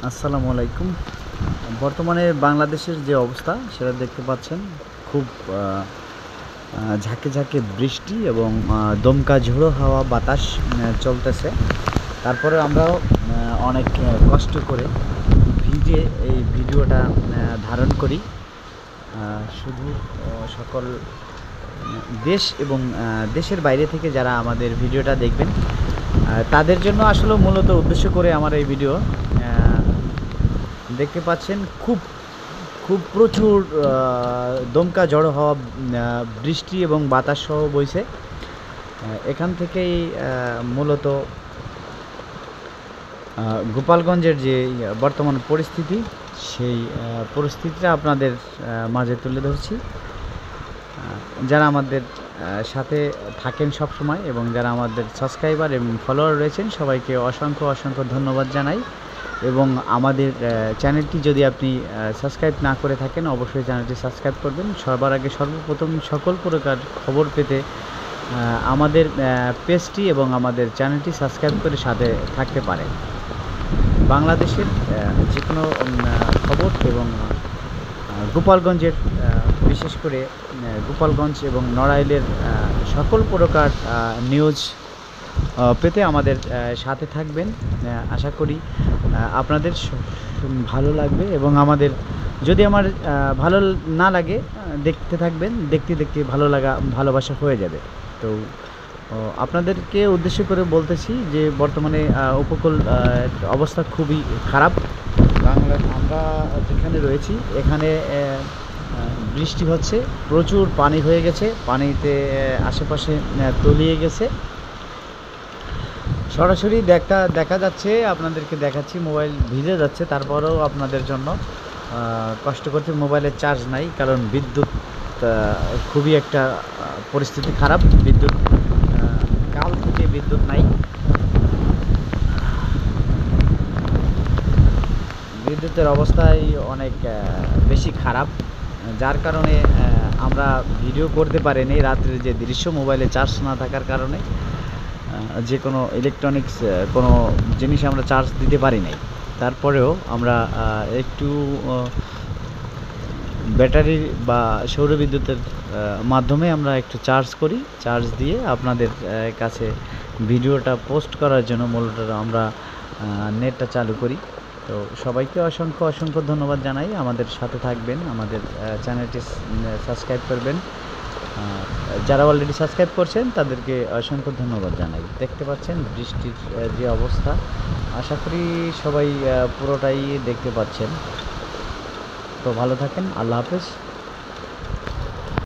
আসসালামু আলাইকুম। বর্তমানে বাংলাদেশের যে অবস্থা সেটা দেখতে পাচ্ছেন। খুব ঝাঁকে, ঝাঁকে বৃষ্টি এবং দমকা ঝোড়ো হাওয়া বাতাস চলতেছে। তারপরেও আমরাও অনেক কষ্ট করে ভিজে এই ভিডিওটা ধারণ করি। শুধু সকল দেশ এবং দেশের বাইরে থেকে যারা আমাদের ভিডিওটা দেখবেন তাদের জন্য আসলে মূলত উদ্দেশ্য করে আমার এই ভিডিও। দেখতে পাচ্ছেন খুব খুব প্রচুর দমকা ঝড়ো হাওয়া, বৃষ্টি এবং বাতাস সহ বইছে। এখান থেকেই মূলত গোপালগঞ্জের যে বর্তমান পরিস্থিতি, সেই পরিস্থিতিটা আপনাদের মাঝে তুলে ধরছি। যারা আমাদের সাথে থাকেন সব সময় এবং যারা আমাদের সাবস্ক্রাইবার এবং ফলোয়ার রয়েছেন সবাইকে অসংখ্য অসংখ্য ধন্যবাদ জানাই। এবং আমাদের চ্যানেলটি যদি আপনি সাবস্ক্রাইব না করে থাকেন অবশ্যই চ্যানেলটি সাবস্ক্রাইব করবেন। সবার আগে সর্বপ্রথম সকল প্রকার খবর পেতে আমাদের পেজটি এবং আমাদের চ্যানেলটি সাবস্ক্রাইব করে সাথে থাকতে পারেন। বাংলাদেশের যে কোনো খবর এবং গোপালগঞ্জের বিশেষ করে গোপালগঞ্জ এবং নড়াইলের সকল প্রকার নিউজ পেতে আমাদের সাথে থাকবেন। আশা করি আপনাদের ভালো লাগবে এবং আমাদের যদি আমার ভালো না লাগে দেখতে থাকবেন, দেখতে দেখতে ভালো লাগা ভালোবাসা হয়ে যাবে। তো আপনাদেরকে উদ্দেশ্য করে বলতেছি যে বর্তমানে উপকূল অবস্থা খুবই খারাপ। আমরা যেখানে রয়েছি এখানে বৃষ্টি হচ্ছে, প্রচুর পানি হয়ে গেছে, পানিতে আশেপাশে তলিয়ে গেছে। সরাসরি দেখা যাচ্ছে, আপনাদেরকে দেখাচ্ছি, মোবাইল ভিজে যাচ্ছে। তারপরেও আপনাদের জন্য কষ্ট করতে, মোবাইলের চার্জ নাই কারণ বিদ্যুৎ খুবই একটা পরিস্থিতি খারাপ। বিদ্যুৎ কাল থেকে বিদ্যুৎ নাই। বিদ্যুতের অবস্থাই অনেক বেশি খারাপ, যার কারণে আমরা ভিডিও করতে পারিনি। রাত্রে যে দৃশ্য, মোবাইলে চার্জ না থাকার কারণে যে কোনো ইলেকট্রনিক্স কোনো জিনিস আমরা চার্জ দিতে পারি নাই। তারপরেও আমরা একটু ব্যাটারি বা সৌরবিদ্যুতের মাধ্যমে আমরা একটু চার্জ করি। চার্জ দিয়ে আপনাদের কাছে ভিডিওটা পোস্ট করার জন্য মূলত আমরা নেটটা চালু করি। তো সবাইকে অসংখ্য অসংখ্য ধন্যবাদ জানাই। আমাদের সাথে থাকবেন, আমাদের চ্যানেলটি সাবস্ক্রাইব করবেন। যারা অলরেডি সাবস্ক্রাইব করছেন তাদেরকে অসংখ্য ধন্যবাদ জানাই। দেখতে পাচ্ছেন বৃষ্টির যে অবস্থা, আশা করি সবাই পুরোটাই দেখতে পাচ্ছেন। তো ভালো থাকেন, আল্লাহ হাফেজ।